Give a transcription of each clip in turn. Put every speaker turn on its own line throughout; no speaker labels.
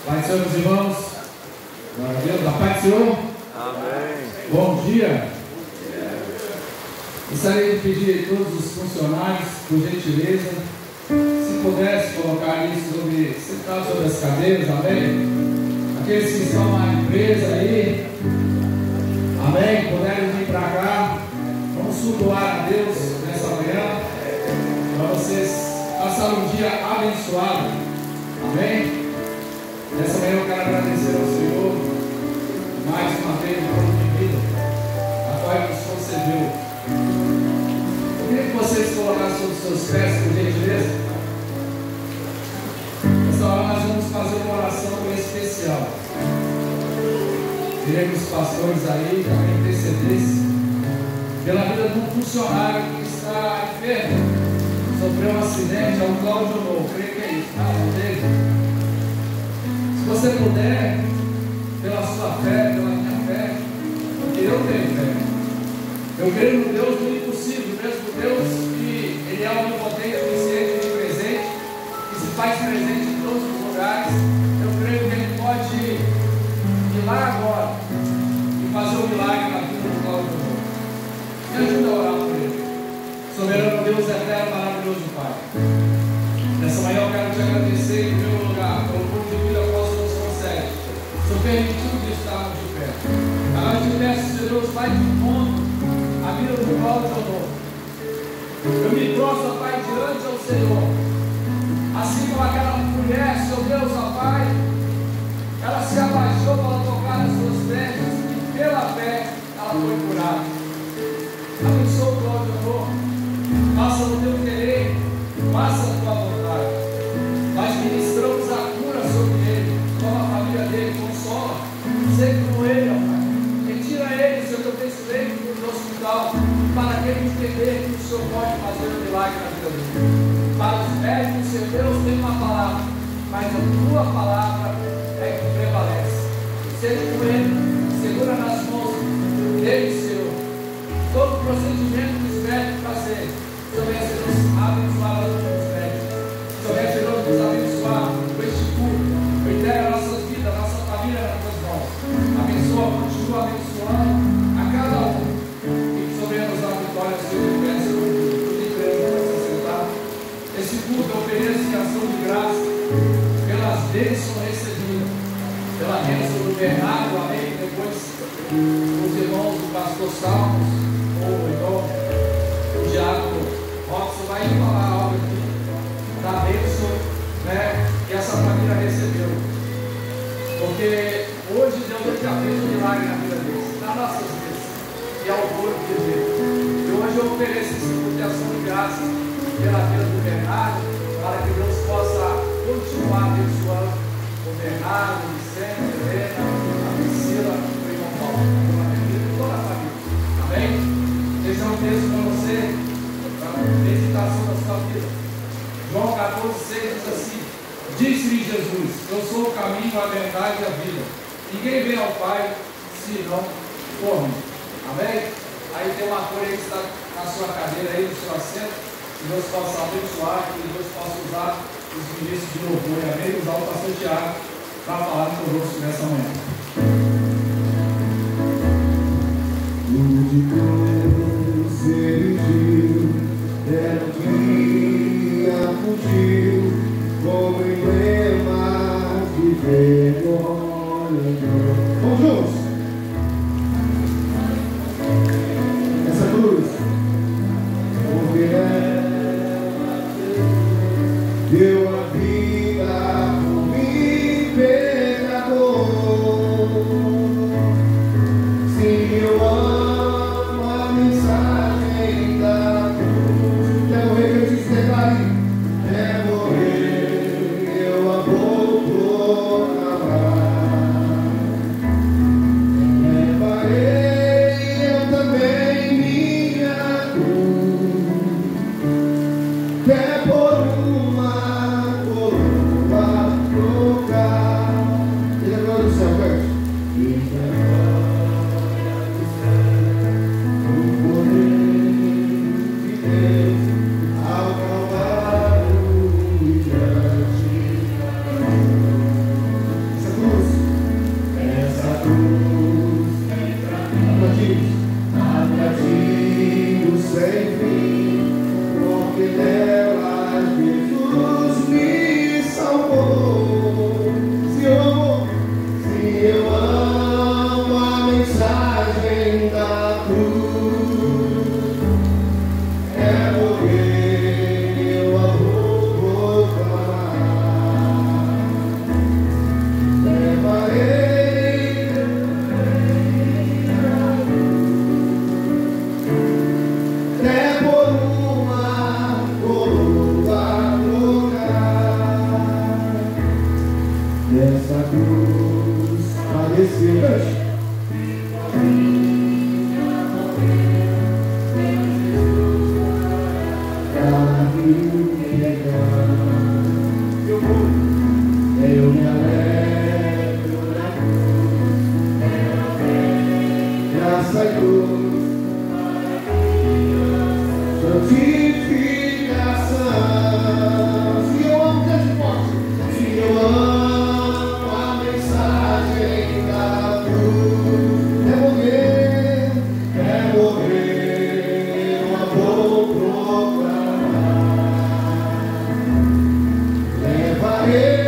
Pai do Senhor, meus irmãos. Glória a Deus. A paz do Senhor.
Amém.
Bom dia. Gostaria de pedir a todos os funcionários, por gentileza, se pudesse colocar isso sentado sobre as cadeiras, amém? Aqueles que estão na empresa aí, amém? Puderem vir para cá, vamos cultuar a Deus nessa manhã, para vocês passarem um dia abençoado, amém? Nessa manhã eu quero agradecer ao Senhor mais uma vez o plano de vida, a qual Ele nos concedeu. Eu queria que vocês colocassem sobre os seus pés, por gentileza. Nessa hora nós vamos fazer uma oração especial. Queremos os pastores aí também intercedessem pela vida de um funcionário que está enfermo, sofreu um acidente, é o Cláudio Novo, creio que é isso, tá? Dele. Se você puder, pela sua fé, pela minha fé, porque eu tenho fé. Eu creio no Deus do impossível, mesmo Deus que Ele é onipotente, onisciente, onipresente, que se faz presente em todos os lugares. Eu creio que Ele pode ir lá agora e fazer um milagre na vida do Cláudio. Me ajuda a orar por Ele. Soberano Deus eterno, maravilhoso Pai. Nessa manhã eu quero te agradecer em primeiro lugar pelo pouco de vida que você nos concede. O Senhor permitiu de estarmos de pé. Agora eu te peço, Senhor Deus, Pai, de mundo, a vida do Cláudio Odor. Eu me prostro, Pai, diante ao Senhor. Assim como aquela mulher, Senhor Deus, ó Pai, ela se abaixou para tocar nas suas vestes e pela fé ela foi curada. Abençoa o Cláudio Odor. Faça o teu querer, faça a tua vontade. Nós ministramos a cura sobre ele, toma a família dele, consola, seja com ele, ó Pai. Retira ele, Senhor, que eu tenho feito no hospital, para que ele entender que o Senhor pode fazer um milagre na vida dele. Para os médicos, Senhor Deus, tem uma palavra, mas a tua palavra é que prevalece. Seja com ele, segura nas mãos dele, Senhor, todo o procedimento que os médicos fazerem. Senhor, venha ser nos abençoar os médicos. Senhor, venha ser nos abençoar com este culto. Eu entrego a nossa vida, a nossa família nas tuas mãos. Abençoa, continua abençoando a cada um. E que sobre nos dá a vitória, Senhor, eu peço. Tudo em Cristo para se sentar. Esse culto eu ofereço em ação de graça pelas bênçãos recebidas, pela bênção do Bernardo, amém. Depois os irmãos do pastor Salmos, ou o diácono Robson vai falar algo aqui da bênção, né, que essa família recebeu. Porque hoje Deus já fez um milagre na vida deles, nas nossas vidas, e ao corpo de Deus. E hoje eu ofereço esse culto de ação de graças pela vida do Bernardo, para que Deus possa continuar abençoando o Bernardo, o Vicente, a Helena, a Priscila, o irmão Paulo, toda a família. Amém? Deixa um texto para você, para a meditação da sua vida. João 14,6 diz assim: disse-lhe Jesus, eu sou o caminho, a verdade e a vida. Ninguém vem ao Pai se não for mim. Amém? Aí tem uma cor aí que está na sua cadeira, aí no seu assento. Que Deus possa abençoar, que Deus possa usar os ministros de louvor. Amém? Usar o pastor Tiago para falar conosco nessa manhã.
Se erigiu, era o dia fugiu, como emblema de vergonha. Vamos juntos! Essa cruz, porque ela deu a vida por mim, pecador. Sim, eu amo a mensagem da cruz. Quer morrer que eu te separe? Quer morrer, eu a vou proclamar. nessa cruz padeceu. Eu me alegro na cruz, graça e luz, santificação. Se eu amo desse forte, se eu amo a mensagem da cruz, é morrer, eu a vou proclamar. Levarei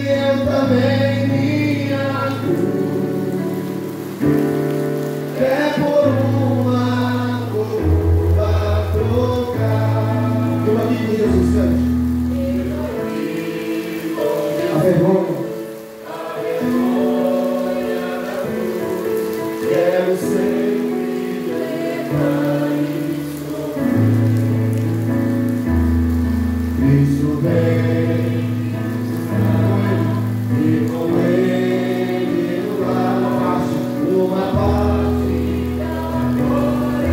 eu também minha cruz, é por uma coroa trocar. Eu aqui com Jesus Santo. A vergonha da cruz, quero sempre levar isso. Cristo vem. E com ele uma parte da glória.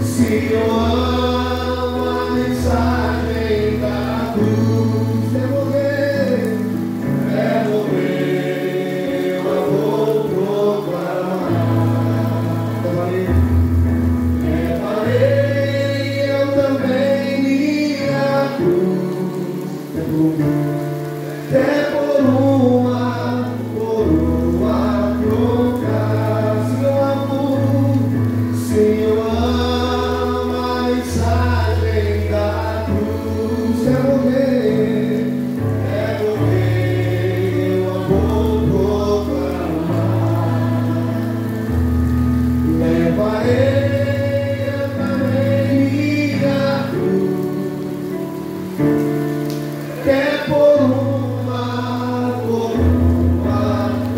Se eu amo a mensagem da cruz, é morrer, eu a vou proclamar. Levarei eu também minha cruz, é por uma coroa trocar. Se eu amo a mensagem da cruz, é morrer, eu a vou proclamar. Levarei eu também minha cruz, é por uma coroa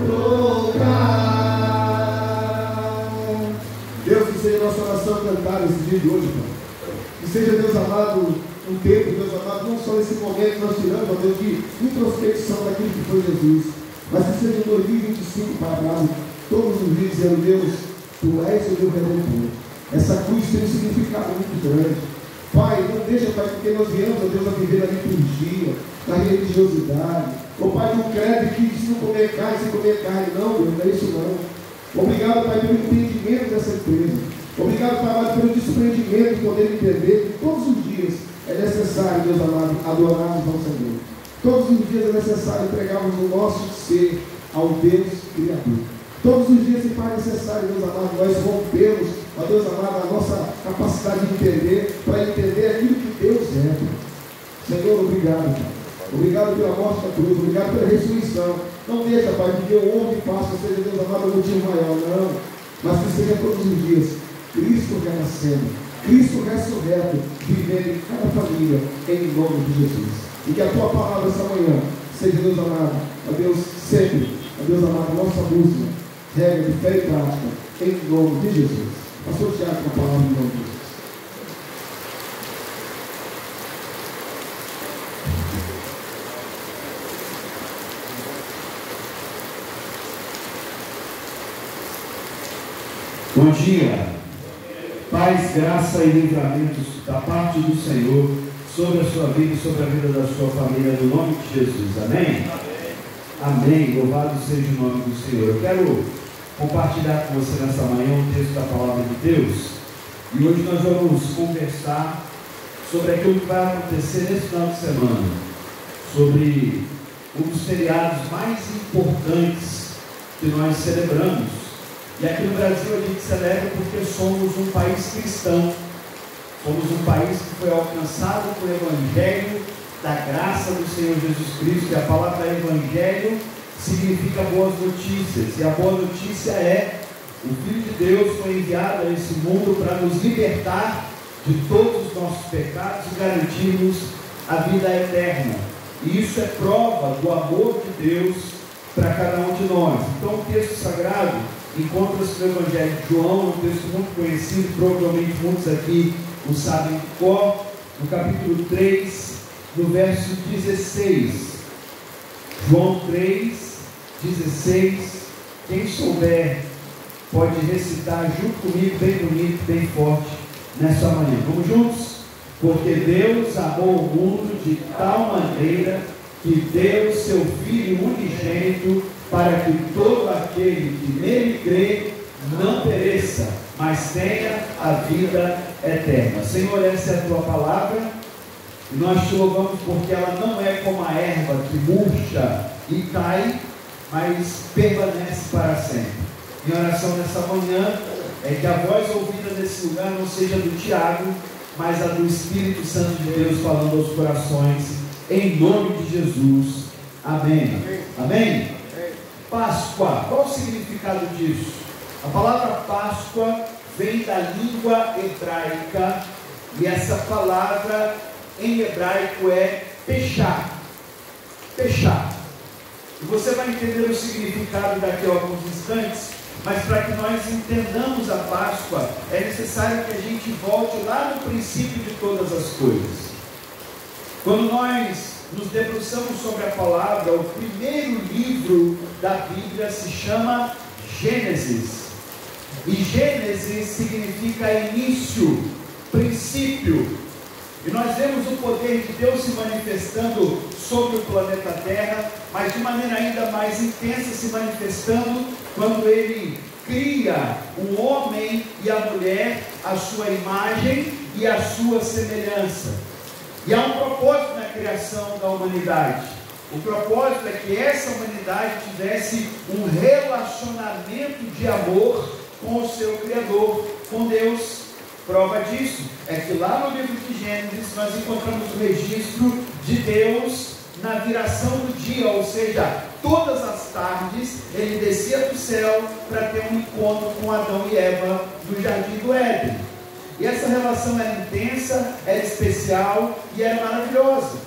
trocar. Deus, que seja nossa oração cantar nesse dia de hoje, Pai. Que seja, Deus amado, um tempo, Deus amado, não só nesse momento que nós tiramos, ó Deus, de introspecção daquilo que foi Jesus, mas que seja em 2025, Pai amado, todos os dias dizendo: Deus, Tu és o meu Redentor. Essa cruz tem um significado muito grande. Pai, não deixa, Pai, porque nós viemos, ó Deus, a viver na liturgia, na religiosidade. Ó Pai, no credo que se não comer carne, se comer carne. Não, Deus, não é isso não. Obrigado, Pai, pelo entendimento dessa empresa. Obrigado, Pai amado, pelo desprendimento de poder entender que todos os dias é necessário, Deus amado, adorarmos ao Senhor. Todos os dias é necessário entregarmos o nosso ser ao Deus Criador. Todos os dias, Pai, é necessário, Deus amado, nós rompemos, ó Deus amado, a nossa capacidade de entender, para entender aquilo que Deus é. Senhor, obrigado, Pai. Obrigado pela morte da cruz, obrigado pela ressurreição. Não deixa, Pai, que eu honre e faça, seja, Deus amado, o motivo maior, não. Mas que seja todos os dias Cristo renascendo, Cristo ressurreto, vivendo em cada família, em nome de Jesus. E que a Tua palavra essa manhã seja, Deus amado, ó Deus, sempre, ó Deus amado, nossa bússola, regra de fé e prática, em nome de Jesus. Pastor Tiago, com a palavra em nome de Jesus.
Bom dia, paz, graça e livramentos da parte do Senhor sobre a sua vida e sobre a vida da sua família, no nome de Jesus, amém? Amém, louvado seja o nome do Senhor. Eu quero compartilhar com você nessa manhã um texto da palavra de Deus, e hoje nós vamos conversar sobre aquilo que vai acontecer nesse final de semana, sobre um dos feriados mais importantes que nós celebramos. E aqui no Brasil a gente celebra porque somos um país cristão, somos um país que foi alcançado pelo Evangelho da graça do Senhor Jesus Cristo, e a palavra Evangelho significa boas notícias, e a boa notícia é: o Filho de Deus foi enviado a esse mundo para nos libertar de todos os nossos pecados e garantir-nos a vida eterna, e isso é prova do amor de Deus para cada um de nós. Então o texto sagrado encontra-se no Evangelho de João, um texto muito conhecido, provavelmente muitos aqui o sabem de cor, no capítulo 3, no verso 16. João 3, 16. Quem souber, pode recitar junto comigo, bem bonito, bem forte, nessa manhã. Vamos juntos? Porque Deus amou o mundo de tal maneira que deu seu Filho unigênito, para que todo aquele que nele crê não pereça, mas tenha a vida eterna. Senhor, essa é a tua palavra, e nós te louvamos porque ela não é como a erva que murcha e cai, mas permanece para sempre. Minha oração nessa manhã é que a voz ouvida nesse lugar não seja do Tiago, mas a do Espírito Santo de Deus falando aos corações, em nome de Jesus. Amém. Amém? Páscoa, qual o significado disso? A palavra Páscoa vem da língua hebraica, e essa palavra em hebraico é pechá. Pechá. E você vai entender o significado daqui a alguns instantes, mas para que nós entendamos a Páscoa, é necessário que a gente volte lá no princípio de todas as coisas. Quando nós nos debruçamos sobre a palavra, o primeiro livro da Bíblia se chama Gênesis. E Gênesis significa início, princípio. E nós vemos o poder de Deus se manifestando sobre o planeta Terra, mas de maneira ainda mais intensa se manifestando quando Ele cria o homem e a mulher à sua imagem e à sua semelhança. E há um propósito na criação da humanidade. O propósito é que essa humanidade tivesse um relacionamento de amor com o seu Criador, com Deus. Prova disso é que lá no livro de Gênesis nós encontramos o registro de Deus na viração do dia, ou seja, todas as tardes ele descia do céu para ter um encontro com Adão e Eva no jardim do Éden. E essa relação era intensa, era especial e era maravilhosa.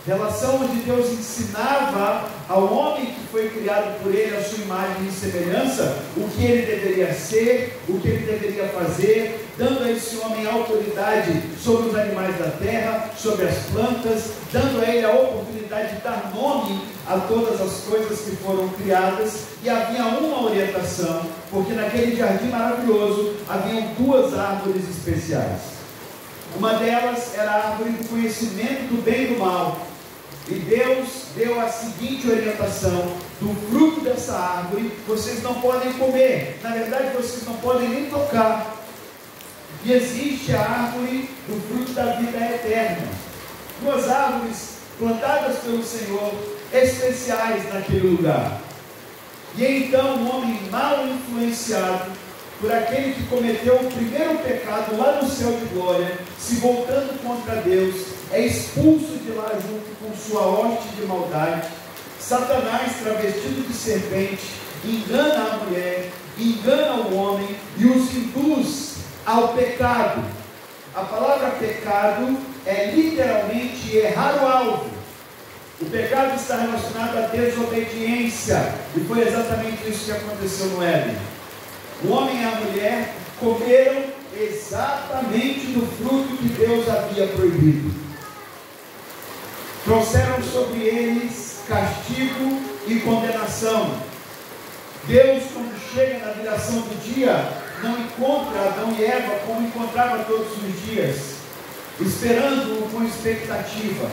Relação onde Deus ensinava ao homem que foi criado por Ele, a sua imagem e semelhança, o que ele deveria ser, o que ele deveria fazer, dando a esse homem autoridade sobre os animais da terra, sobre as plantas, dando a ele a oportunidade de dar nome a todas as coisas que foram criadas. E havia uma orientação, porque naquele jardim maravilhoso haviam duas árvores especiais. Uma delas era a árvore do conhecimento do bem e do mal. E Deus deu a seguinte orientação: do fruto dessa árvore vocês não podem comer, na verdade vocês não podem nem tocar. E existe a árvore do fruto da vida eterna. Duas árvores plantadas pelo Senhor, especiais naquele lugar. E então o homem mal influenciado por aquele que cometeu o primeiro pecado lá no céu de glória, se voltando contra Deus, é expulso de lá junto com sua hoste de maldade. Satanás, travestido de serpente, engana a mulher, engana o homem e os induz ao pecado. A palavra pecado é literalmente errar o alvo. O pecado está relacionado à desobediência, e foi exatamente isso que aconteceu no Éden. O homem e a mulher comeram exatamente do fruto que Deus havia proibido. Trouxeram sobre eles castigo e condenação. Deus, quando chega na viração do dia, não encontra Adão e Eva como encontrava todos os dias, esperando-o com expectativa.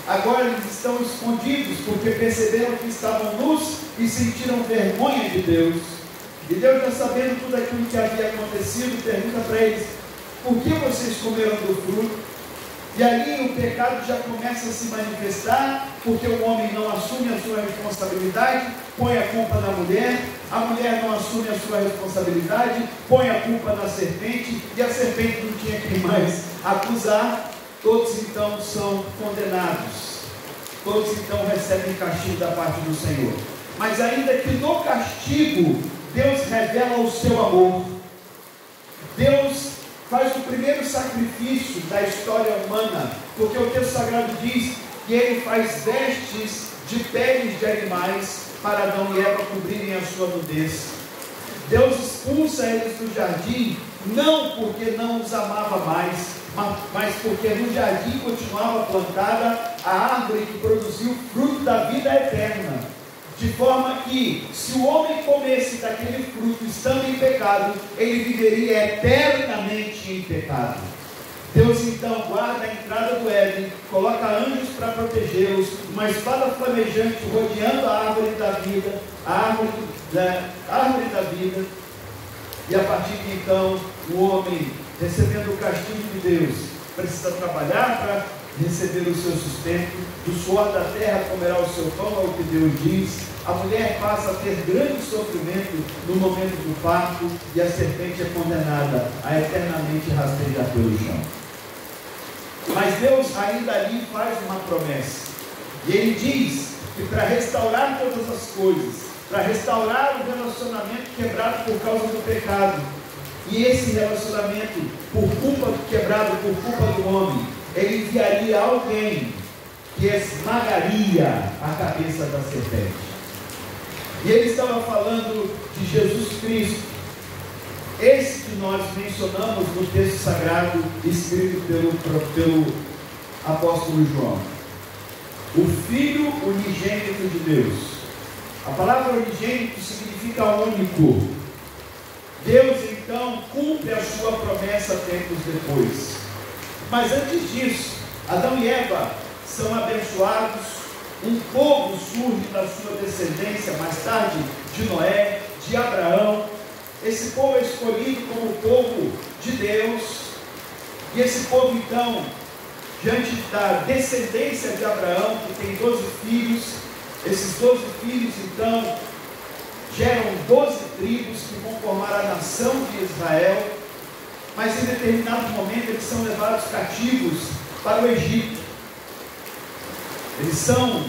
Agora eles estão escondidos, porque perceberam que estavam nus e sentiram vergonha de Deus. E Deus, já sabendo tudo aquilo que havia acontecido, pergunta para eles: por que vocês comeram do fruto? E ali o pecado já começa a se manifestar, porque o homem não assume a sua responsabilidade, põe a culpa na mulher, a mulher não assume a sua responsabilidade, põe a culpa na serpente, e a serpente não tinha quem mais acusar. Todos então são condenados, todos então recebem castigo da parte do Senhor. Mas ainda que no castigo, Deus revela o seu amor. Deus faz o primeiro sacrifício da história humana, porque o texto sagrado diz que Ele faz vestes de peles de animais para Adão e Eva cobrirem a sua nudez. Deus expulsa eles do jardim, não porque não os amava mais, mas porque no jardim continuava plantada
a árvore que produziu fruto da vida eterna, de forma que, se o homem comesse daquele fruto estando em pecado, ele viveria eternamente em pecado. Deus então guarda a entrada do Éden, coloca anjos para protegê-los, uma espada flamejante rodeando a árvore da vida, a árvore da vida, e a partir de então, o homem, recebendo o castigo de Deus, precisa trabalhar para receber o seu sustento, do suor da terra comerá o seu pão, é o que Deus diz. A mulher passa a ter grande sofrimento no momento do parto, e a serpente é condenada a eternamente rastejar pelo chão. Mas Deus ainda ali faz uma promessa, e Ele diz que para restaurar todas as coisas, para restaurar o relacionamento quebrado por causa do pecado, e esse relacionamento quebrado por culpa do homem, Ele enviaria alguém que esmagaria a cabeça da serpente. E Ele estava falando de Jesus Cristo, esse que nós mencionamos no texto sagrado escrito pelo apóstolo João, o Filho unigênito de Deus. A palavra unigênito significa único. Deus então cumpre a sua promessa tempos depois. Mas antes disso, Adão e Eva são abençoados, um povo surge da sua descendência, mais tarde de Noé, de Abraão. Esse povo é escolhido como povo de Deus, e esse povo então, diante da descendência de Abraão, que tem 12 filhos, esses 12 filhos então geram 12 tribos que vão formar a nação de Israel, mas em determinado momento eles são levados cativos para o Egito. Eles são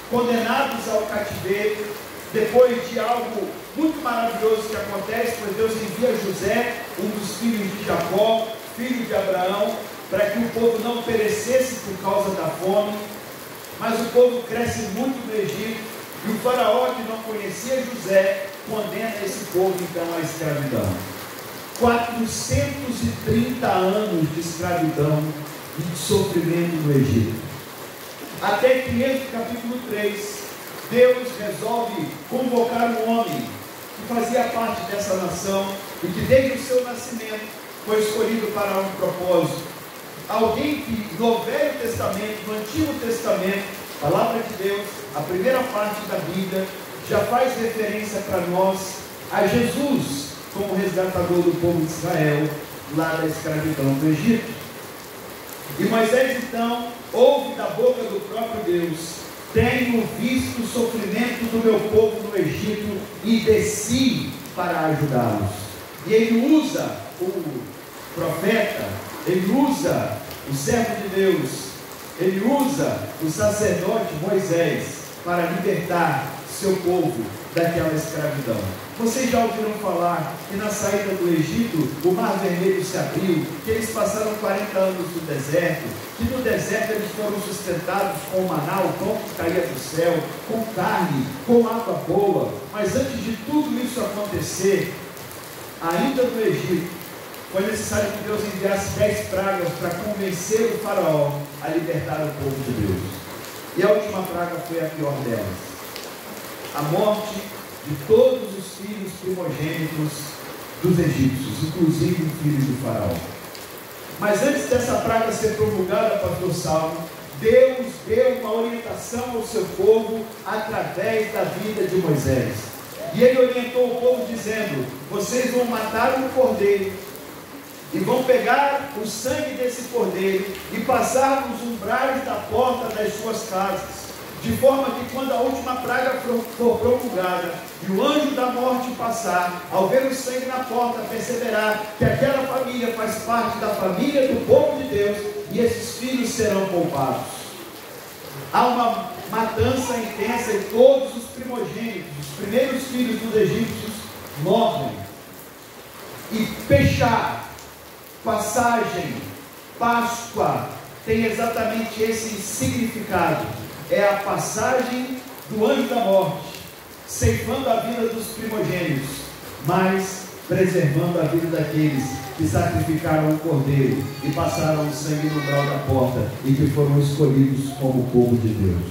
condenados ao cativeiro, depois de algo muito maravilhoso que acontece, pois Deus envia José, um dos filhos de Jacó, filho de Abraão, para que o povo não perecesse por causa da fome. Mas o povo cresce muito no Egito, e o faraó, que não conhecia José, condena esse povo então à escravidão. 430 anos de escravidão e de sofrimento no Egito. Até que, no capítulo 3, Deus resolve convocar um homem que fazia parte dessa nação e que desde o seu nascimento foi escolhido para um propósito. Alguém que no Velho Testamento, no Antigo Testamento, a palavra de Deus, a primeira parte da Bíblia, já faz referência para nós a Jesus como resgatador do povo de Israel, lá da escravidão do Egito. E Moisés então ouve da boca do próprio Deus: tenho visto o sofrimento do meu povo no Egito e desci para ajudá-los. E ele usa o profeta, ele usa o servo de Deus, ele usa o sacerdote Moisés para libertar seu povo daquela escravidão. Vocês já ouviram falar que na saída do Egito o Mar Vermelho se abriu, que eles passaram 40 anos no deserto, que no deserto eles foram sustentados com o maná, o pão que caía do céu, com carne, com água boa. Mas antes de tudo isso acontecer, ainda no Egito, foi necessário que Deus enviasse 10 pragas para convencer o faraó a libertar o povo de Deus. E a última praga foi a pior delas: a morte de todos os filhos primogênitos dos egípcios, inclusive o filho do faraó. Mas antes dessa praga ser promulgada, pastor Saulo, Deus deu uma orientação ao seu povo através da vida de Moisés. E ele orientou o povo dizendo: vocês vão matar um cordeiro e vão pegar o sangue desse cordeiro e passar nos umbrais da porta das suas casas, de forma que quando a última praga for promulgada e o anjo da morte passar, ao ver o sangue na porta, perceberá que aquela família faz parte da família do povo de Deus, e esses filhos serão poupados. Há uma matança intensa e todos os primogênitos, os primeiros filhos dos egípcios, morrem. E Pechá, passagem, Páscoa, tem exatamente esse significado. É a passagem do anjo da morte, ceifando a vida dos primogênitos. Mas preservando a vida daqueles que sacrificaram o cordeiro e passaram o sangue no umbral da porta e que foram escolhidos como povo de Deus.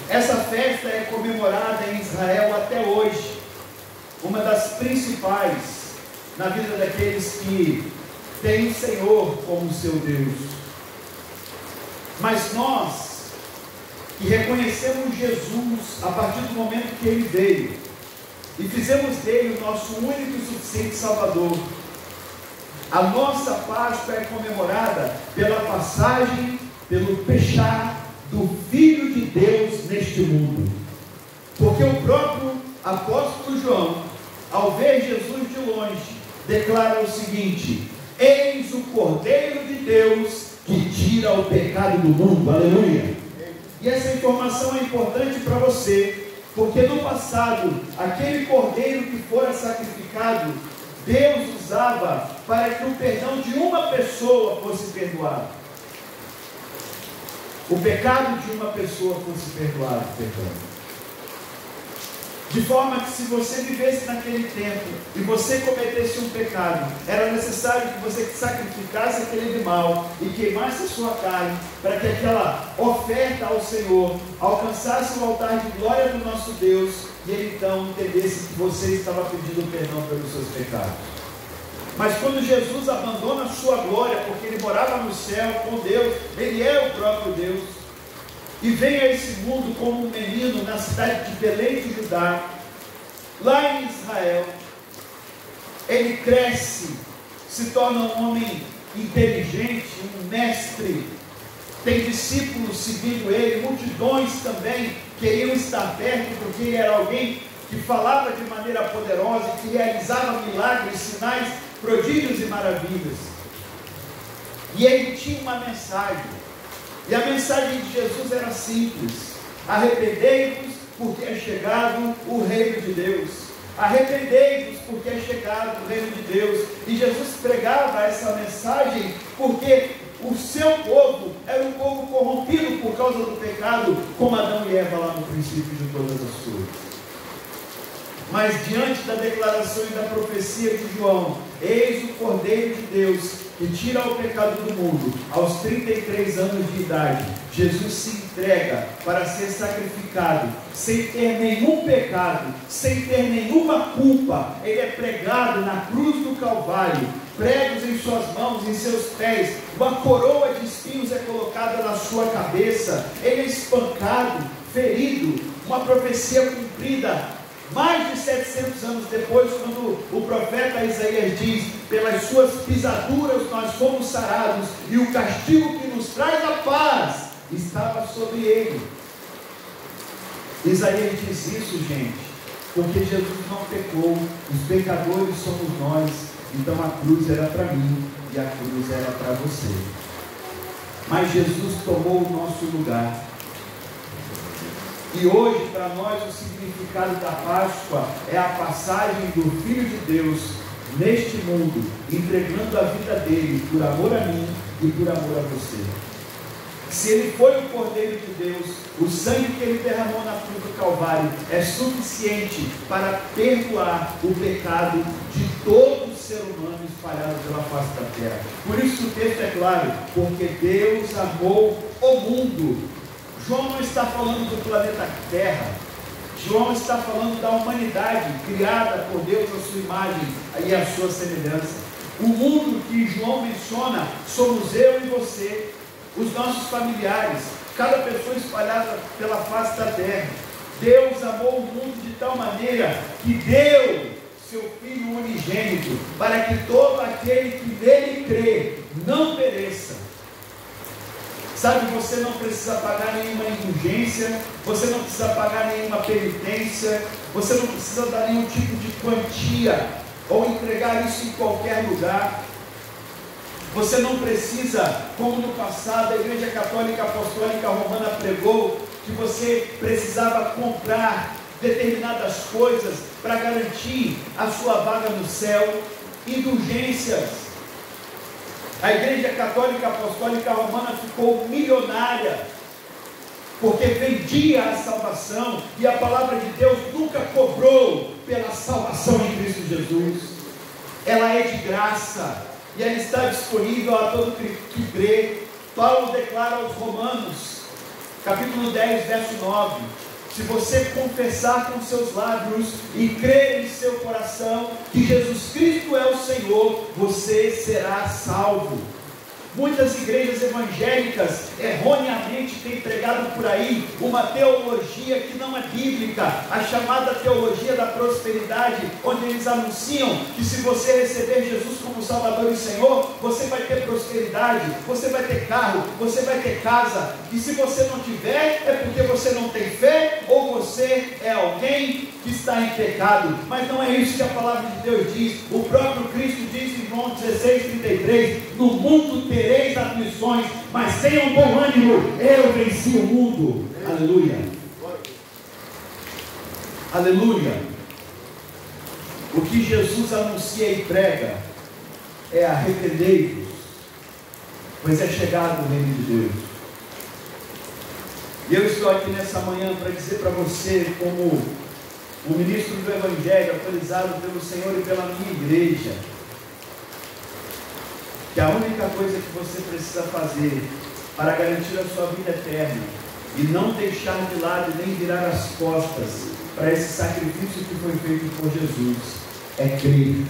Essa festa é comemorada em Israel até hoje, uma das principais na vida daqueles que têm o Senhor como seu Deus. Mas nós, que reconhecemos Jesus a partir do momento que Ele veio, e fizemos dele o nosso único e suficiente Salvador, a nossa Páscoa é comemorada pela passagem, pelo pechá do Filho de Deus neste mundo. Porque o próprio apóstolo João, ao ver Jesus de longe, declara o seguinte: eis o Cordeiro de Deus que tira o pecado do mundo. Aleluia! E essa informação é importante para você, porque no passado, aquele cordeiro que fora sacrificado, Deus usava para que o perdão de uma pessoa fosse perdoado. O pecado de uma pessoa fosse perdoado, De forma que se você vivesse naquele tempo e você cometesse um pecado, era necessário que você sacrificasse aquele animal e queimasse a sua carne, para que aquela oferta ao Senhor alcançasse o altar de glória do nosso Deus, e Ele então entendesse que você estava pedindo perdão pelos seus pecados. Mas quando Jesus abandona a sua glória, porque Ele morava no céu com Deus, Ele é o próprio Deus, e vem a esse mundo como um menino na cidade de Belém de Judá, lá em Israel, ele cresce, se torna um homem inteligente, um mestre, tem discípulos seguindo ele, multidões também queriam estar perto, porque ele era alguém que falava de maneira poderosa, que realizava milagres, sinais, prodígios e maravilhas, e ele tinha uma mensagem. E a mensagem de Jesus era simples: arrependei-vos, porque é chegado o reino de Deus. Arrependei-vos, porque é chegado o reino de Deus. E Jesus pregava essa mensagem porque o seu povo era um povo corrompido por causa do pecado, como Adão e Eva lá no princípio de todas as coisas. Mas diante da declaração e da profecia de João, eis o Cordeiro de Deus que tira o pecado do mundo, aos 33 anos de idade, Jesus se entrega para ser sacrificado, sem ter nenhum pecado, sem ter nenhuma culpa. Ele é pregado na cruz do Calvário, pregos em suas mãos, em seus pés, uma coroa de espinhos é colocada na sua cabeça, ele é espancado, ferido, uma profecia cumprida. Mais de 700 anos depois, quando o profeta Isaías diz: pelas suas pisaduras nós fomos sarados, e o castigo que nos traz a paz estava sobre ele. Isaías diz isso, gente, porque Jesus não pecou, os pecadores somos nós, então a cruz era para mim e a cruz era para você. Mas Jesus tomou o nosso lugar. E hoje, para nós, o significado da Páscoa é a passagem do Filho de Deus neste mundo, entregando a vida dele por amor a mim e por amor a você. Se ele foi o Cordeiro de Deus, o sangue que ele derramou na cruz do Calvário é suficiente para perdoar o pecado de todo ser humano espalhado pela face da terra. Por isso o texto é claro: porque Deus amou o mundo. João não está falando do planeta Terra, João está falando da humanidade criada por Deus à sua imagem e à sua semelhança. O mundo que João menciona somos eu e você, os nossos familiares, cada pessoa espalhada pela face da terra. Deus amou o mundo de tal maneira que deu seu Filho unigênito, para que todo aquele que nele crê não pereça. Sabe, você não precisa pagar nenhuma indulgência, você não precisa pagar nenhuma penitência, você não precisa dar nenhum tipo de quantia, ou entregar isso em qualquer lugar. Você não precisa, como no passado a Igreja Católica Apostólica Romana pregou, que você precisava comprar determinadas coisas para garantir a sua vaga no céu, indulgências. A Igreja Católica Apostólica Romana ficou milionária porque vendia a salvação, e a palavra de Deus nunca cobrou pela salvação em Cristo Jesus. Ela é de graça, e ela está disponível a todo que crê. Paulo declara aos Romanos, capítulo 10, verso 9: se você confessar com seus lábios e crer em seu coração que Jesus Cristo é o Senhor, você será salvo. Muitas igrejas evangélicas erroneamente têm pregado por aí uma teologia que não é bíblica, a chamada teologia da prosperidade, onde eles anunciam que se você receber Jesus como Salvador e Senhor, você vai ter prosperidade, você vai ter carro, você vai ter casa, e se você não tiver, é porque você não tem fé, ou você é alguém que está em pecado. Mas não é isso que a palavra de Deus diz. O próprio Cristo diz em João 16:33: no mundo tereis aflições, mas tenham bom ânimo, eu venci o mundo. Aleluia, aleluia. O que Jesus anuncia e prega é: arrependei-vos, pois é chegado o reino de Deus. E eu estou aqui nessa manhã para dizer para você, como o ministro do Evangelho, autorizado pelo Senhor e pela minha igreja, que a única coisa que você precisa fazer para garantir a sua vida eterna e não deixar de lado e nem virar as costas para esse sacrifício que foi feito por Jesus é crer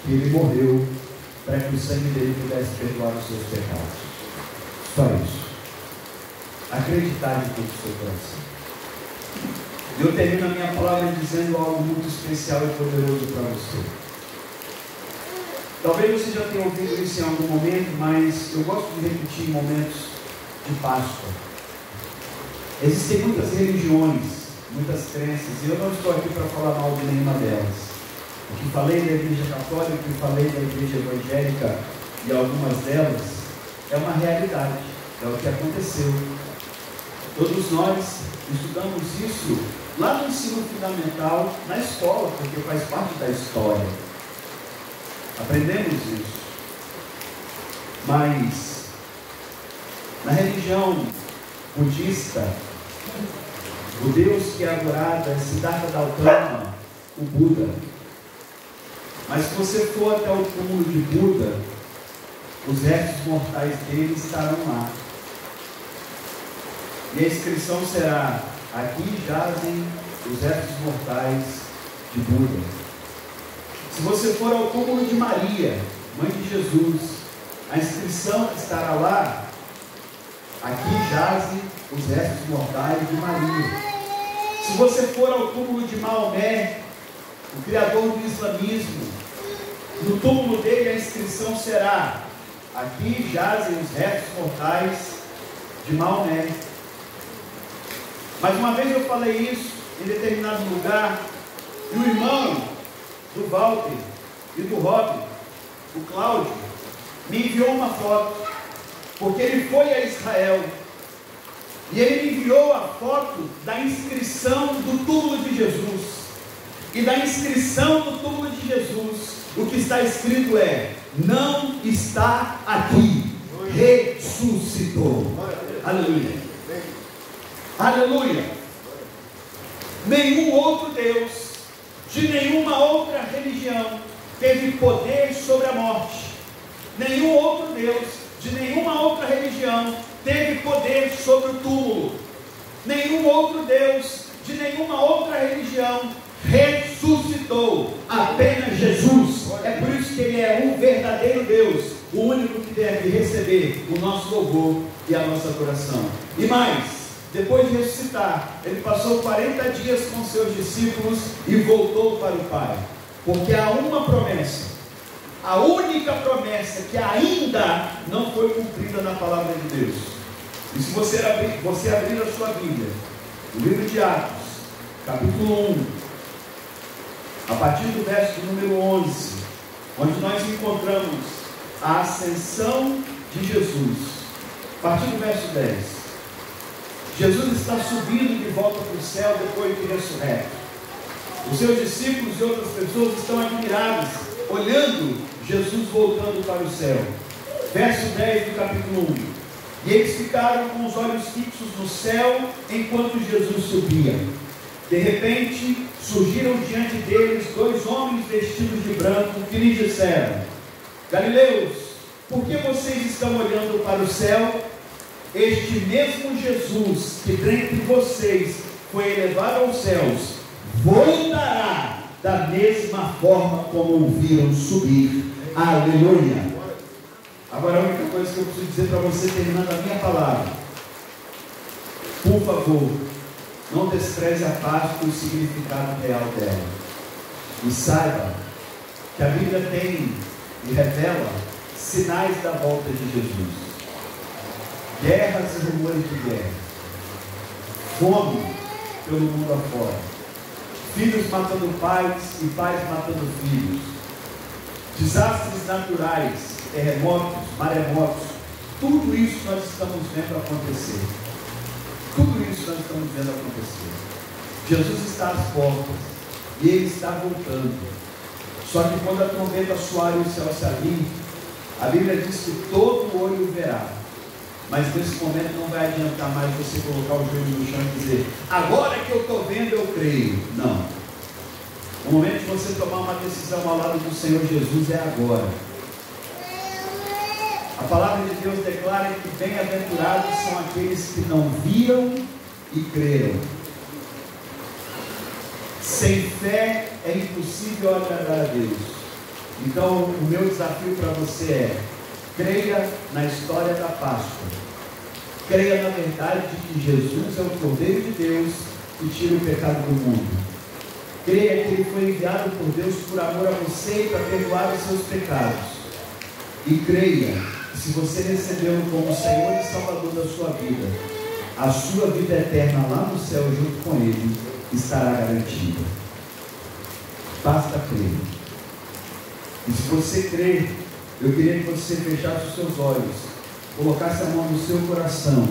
que Ele morreu para que o sangue dele pudesse perdoar os seus pecados. Só isso. Acreditar em todo o seu coração. Eu termino a minha palavra dizendo algo muito especial e poderoso para você. Talvez você já tenha ouvido isso em algum momento, mas eu gosto de repetir em momentos de Páscoa. Existem muitas religiões, muitas crenças, e eu não estou aqui para falar mal de nenhuma delas. O que falei da igreja católica, o que falei da igreja evangélica e algumas delas, é uma realidade, é o que aconteceu. Todos nós estudamos isso lá no ensino fundamental, na escola, porque faz parte da história. Aprendemos isso. Mas na religião budista, o Deus que é adorado é Siddhartha Gautama, o Buda. Mas se você for até o túmulo de Buda, os restos mortais dele estarão lá. E a inscrição será: aqui jazem os restos mortais de Buda. Se você for ao túmulo de Maria, mãe de Jesus, a inscrição estará lá: aqui jazem os restos mortais de Maria. Se você for ao túmulo de Maomé, o criador do islamismo, no túmulo dele a inscrição será: aqui jazem os restos mortais de Maomé. Mas uma vez eu falei isso em determinado lugar, e o irmão do Walter e do Robin, o Cláudio, me enviou uma foto, porque ele foi a Israel, e ele me enviou a foto da inscrição do túmulo de Jesus. E da inscrição do túmulo de Jesus, o que está escrito é: não está aqui, ressuscitou. Aleluia, aleluia. Nenhum outro Deus, de nenhuma outra religião, teve poder sobre a morte. Nenhum outro Deus, de nenhuma outra religião, teve poder sobre o túmulo. Nenhum outro Deus, de nenhuma outra religião, ressuscitou. Apenas Jesus. É por isso que Ele é o verdadeiro Deus, o único que deve receber o nosso louvor e a nossa adoração. E mais, depois de ressuscitar, Ele passou 40 dias com seus discípulos e voltou para o Pai, porque há uma promessa, a única promessa que ainda não foi cumprida na palavra de Deus. E se você abrir a sua Bíblia, o livro de Atos, capítulo 1, a partir do verso número 11, onde nós encontramos a ascensão de Jesus, a partir do verso 10, Jesus está subindo de volta para o céu depois de ressurreto. Os seus discípulos e outras pessoas estão admirados, olhando Jesus voltando para o céu. Verso 10 do capítulo 1: E eles ficaram com os olhos fixos no céu enquanto Jesus subia. De repente, surgiram diante deles 2 homens vestidos de branco que lhes disseram: Galileus, por que vocês estão olhando para o céu? Este mesmo Jesus que dentre vocês foi elevado aos céus, voltará da mesma forma como o viram subir. Aleluia! Agora, a única coisa que eu preciso dizer para você, terminando a minha palavra: por favor, não despreze a Páscoa e o significado real dela. E saiba que a Bíblia tem e revela sinais da volta de Jesus. Guerras e rumores de guerra. Fome pelo mundo afora. Filhos matando pais e pais matando filhos. Desastres naturais, terremotos, maremotos. Tudo isso nós estamos vendo acontecer. Tudo isso nós estamos vendo acontecer. Jesus está às portas e Ele está voltando. Só que quando a trombeta soar e o céu se abrir, a Bíblia diz que todo olho verá. Mas nesse momento não vai adiantar mais você colocar o joelho no chão e dizer: agora que eu estou vendo, eu creio. Não. O momento de você tomar uma decisão ao lado do Senhor Jesus é agora. A palavra de Deus declara que bem-aventurados são aqueles que não viram e creram. Sem fé é impossível agradar a Deus. Então, o meu desafio para você é: creia na história da Páscoa. Creia na verdade de que Jesus é o Cordeiro de Deus que tira o pecado do mundo. Creia que Ele foi enviado por Deus por amor a você e para perdoar os seus pecados. E creia que se você recebeu como Senhor e Salvador da sua vida, a sua vida eterna lá no céu junto com Ele estará garantida. Basta crer. E se você crer, eu queria que você fechasse os seus olhos, colocasse a mão no seu coração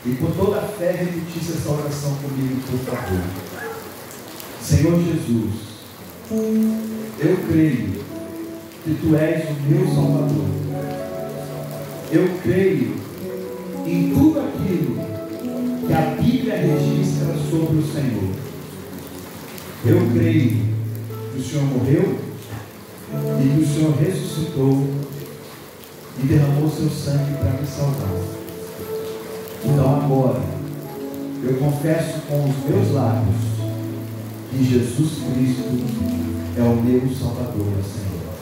e com toda a fé repetisse essa oração comigo, por favor. Senhor Jesus, eu creio que Tu és o meu Salvador. Eu creio em tudo aquilo que a Bíblia registra sobre o Senhor. Eu creio que o Senhor morreu e que o Senhor ressuscitou e derramou seu sangue para me salvar. Então agora eu confesso com os meus lábios que Jesus Cristo é o meu Salvador, Senhor,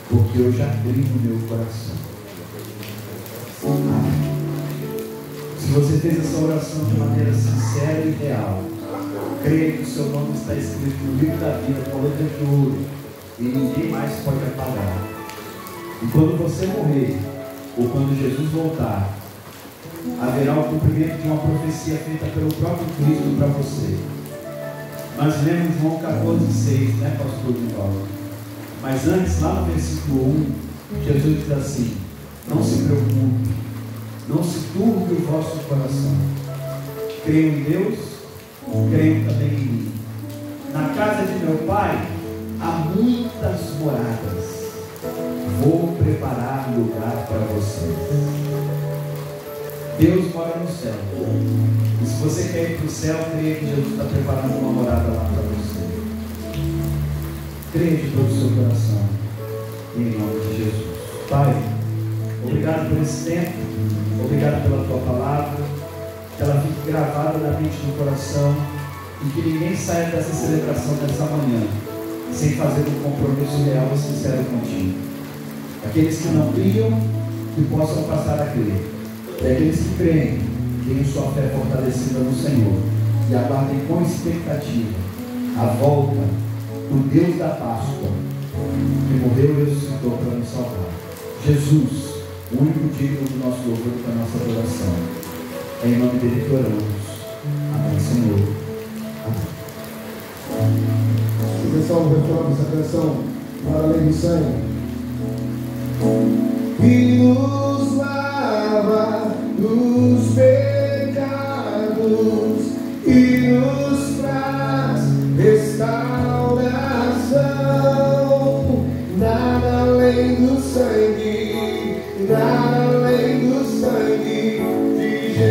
porque eu já creio no meu coração. Amém. Se você fez essa oração de maneira sincera e real, creia que o seu nome está escrito no livro da vida com letra de ouro e ninguém mais pode apagar. E quando você morrer, ou quando Jesus voltar, haverá o cumprimento de uma profecia feita pelo próprio Cristo para você. Nós lemos João 14,6, né, pastor Divaldo? Mas antes, lá no versículo 1, Jesus diz assim: não se preocupe, não se turbe o vosso coração. Creio em Deus, creio também em mim. Na casa de meu Pai há muitas moradas. Vou preparar lugar para vocês. Deus mora no céu. E se você quer ir para o céu, creia que Jesus está preparando uma morada lá para você. Creia de todo o seu coração. Em nome de Jesus. Pai, obrigado por esse tempo. Obrigado pela tua palavra. Que ela fique gravada na mente e no coração. E que ninguém saia dessa celebração dessa manhã sem fazer um compromisso real e sincero contigo. Aqueles que não criam, que possam passar a crer. E aqueles que creem, tenham sua fé fortalecida no Senhor e aguardem com expectativa a volta do Deus da Páscoa, que morreu e ressuscitou para nos salvar. Jesus, o único digno do nosso louvor e da nossa adoração. É em nome dele que oramos. Amém, Senhor. Amém.
Pessoal, o refrão dessa canção, para além do sangue, e nos lava dos pecados e nos traz restauração. Nada além do sangue, nada além do sangue. que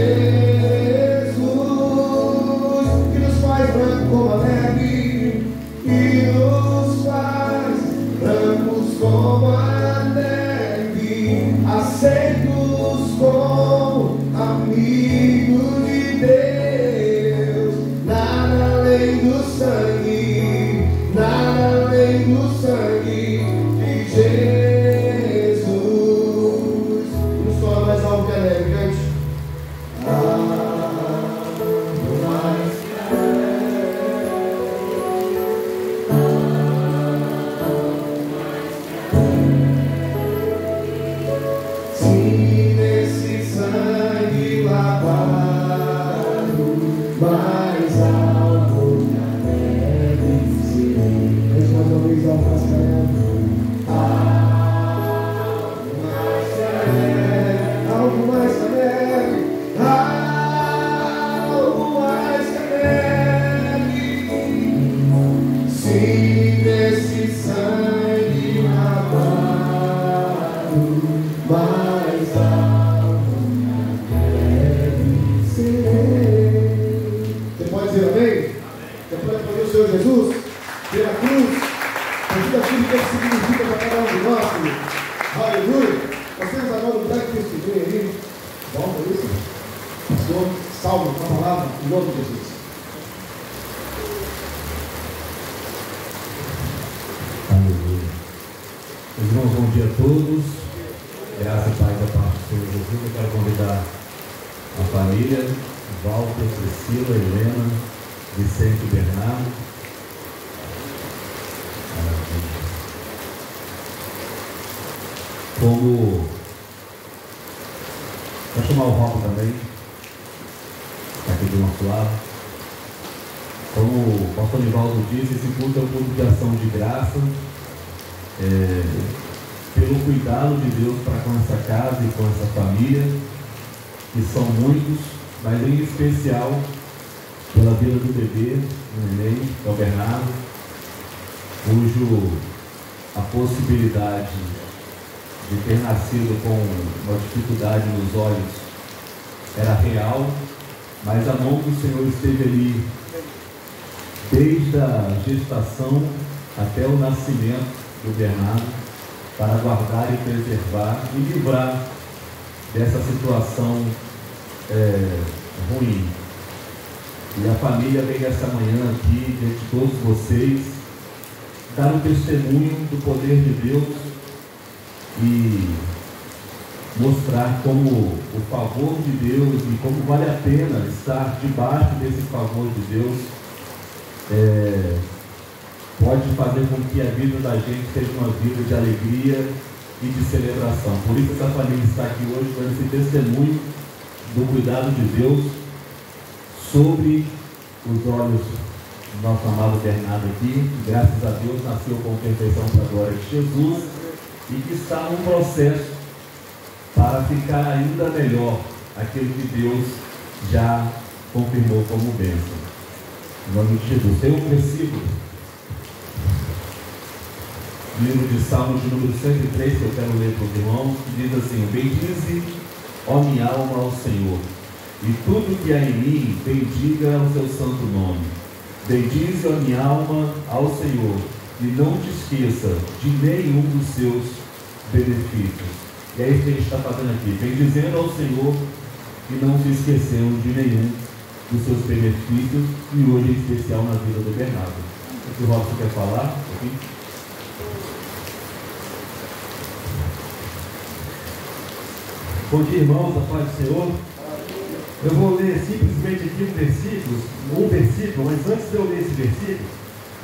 nos faz branco como a neve, que nos faz brancos como a neve, aceitos como amigo de Deus, nada além do sangue, nada além do sangue de Jesus. Nos torna mais alto que a neve, gente.
Vou chamar o Rob também, aqui do nosso lado. Como o pastor Nivaldo disse, esse culto é um culto de ação de graça, pelo cuidado de Deus para com essa casa e com essa família, que são muitos, mas em especial pela vida do bebê, o neném, que é o Bernardo, cujo a possibilidade de ter nascido com uma dificuldade nos olhos era real, mas a mão do Senhor esteve ali desde a gestação até o nascimento do Bernardo, para guardar e preservar e livrar dessa situação ruim. E a família vem essa manhã aqui, diante de todos vocês, dar um testemunho do poder de Deus e mostrar como o favor de Deus e como vale a pena estar debaixo desse favor de Deus pode fazer com que a vida da gente seja uma vida de alegria e de celebração. Por isso essa família está aqui hoje dando esse testemunho do cuidado de Deus sobre os olhos do nosso amado Bernardo aqui. Graças a Deus nasceu com perfeição para a glória de Jesus e que está num processo para ficar ainda melhor aquilo que Deus já confirmou como bênção. Em nome de Jesus. Tem um versículo, livro de Salmos de número 103, que eu quero ler para os irmãos, que diz assim: bendize, ó minha alma, ao Senhor, e tudo que há em mim, bendiga o seu santo nome. Bendize, ó minha alma, ao Senhor, e não te esqueça de nenhum dos seus benefícios. E é isso que a gente está fazendo aqui, bendizendo ao Senhor e não se esquecendo de nenhum dos seus benefícios, e hoje em especial na vida do Bernardo. O que o Robson quer falar? Aqui? Bom dia, irmãos, a paz do Senhor. Eu vou ler simplesmente aqui um versículo, mas antes de eu ler esse versículo,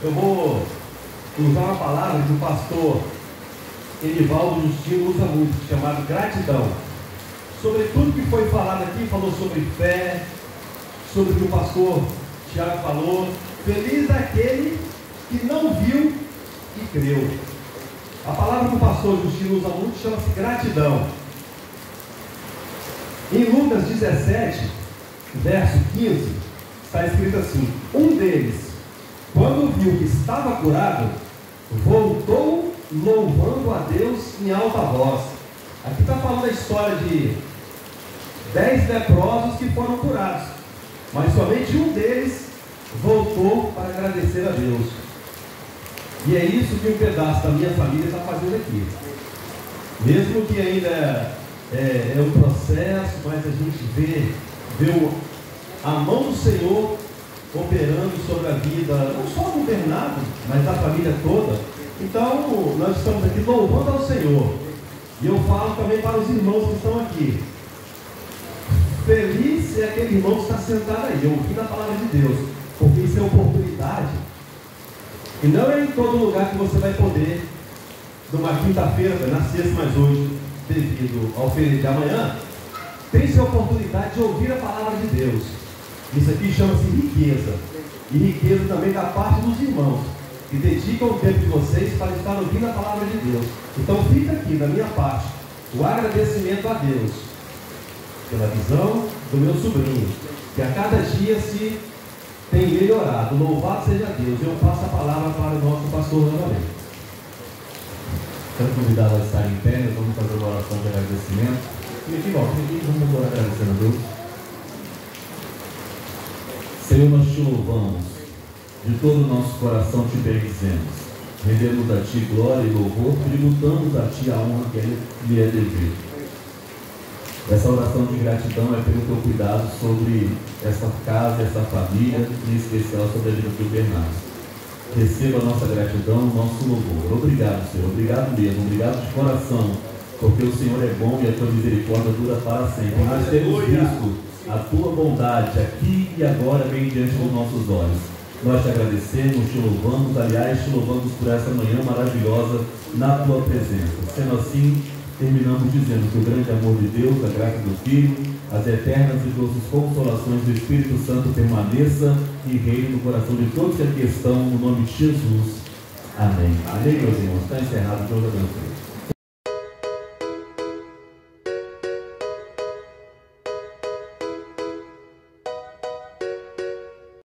eu vou usar uma palavra que o pastor Enivaldo Justino usa muito, chamado gratidão. Sobre tudo que foi falado aqui, falou sobre fé, sobre o que o pastor Tiago falou. Feliz é aquele que não viu e creu. A palavra que o pastor Justino usa muito chama-se gratidão. Em Lucas 17, verso 15, está escrito assim: um deles, quando viu que estava curado, voltou louvando a Deus em alta voz. Aqui está falando a história de 10 leprosos que foram curados, mas somente um deles voltou para agradecer a Deus. E é isso que um pedaço da minha família está fazendo aqui. Mesmo que ainda é um processo, mas a gente vê a mão do Senhor operando sobre a vida, não só do Bernardo, mas da família toda. Então, nós estamos aqui louvando ao Senhor. E eu falo também para os irmãos que estão aqui. Feliz é aquele irmão que está sentado aí, ouvindo a palavra de Deus, porque isso é oportunidade. E não é em todo lugar que você vai poder, numa quinta-feira, na sexta, mas hoje, devido ao feriado de amanhã, tem-se a oportunidade de ouvir a palavra de Deus. Isso aqui chama-se riqueza. E riqueza também da parte dos irmãos, que dedicam o tempo de vocês para estar ouvindo a palavra de Deus. Então fica aqui, da minha parte, o agradecimento a Deus pela visão do meu sobrinho, que a cada dia se tem melhorado. Louvado seja Deus. Eu passo a palavra para o nosso pastor novamente. Quero convidá-lo a estar em pé. Nós vamos fazer uma oração de agradecimento. Vamos agradecendo a Deus. Senhor, nós te louvamos, de todo o nosso coração te bendizemos, rendemos a ti glória e louvor, tributamos a ti a honra que lhe é devida. Essa oração de gratidão é pelo teu cuidado sobre essa casa, essa família, e em especial sobre a vida do Bernardo. Receba a nossa gratidão, o nosso louvor. Obrigado, Senhor, obrigado mesmo, obrigado de coração, porque o Senhor é bom e a tua misericórdia dura para sempre. Nós temos visto a tua bondade aqui e agora vem diante dos nossos olhos. Nós te agradecemos, te louvamos, aliás, te louvamos por essa manhã maravilhosa na tua presença. Sendo assim, terminamos dizendo que o grande amor de Deus, a graça do Filho, as eternas e doces consolações do Espírito Santo permaneça e reine no coração de todos que aqui estão, no nome de Jesus. Amém. Amém, meus irmãos. Está encerrado. Deus abençoe.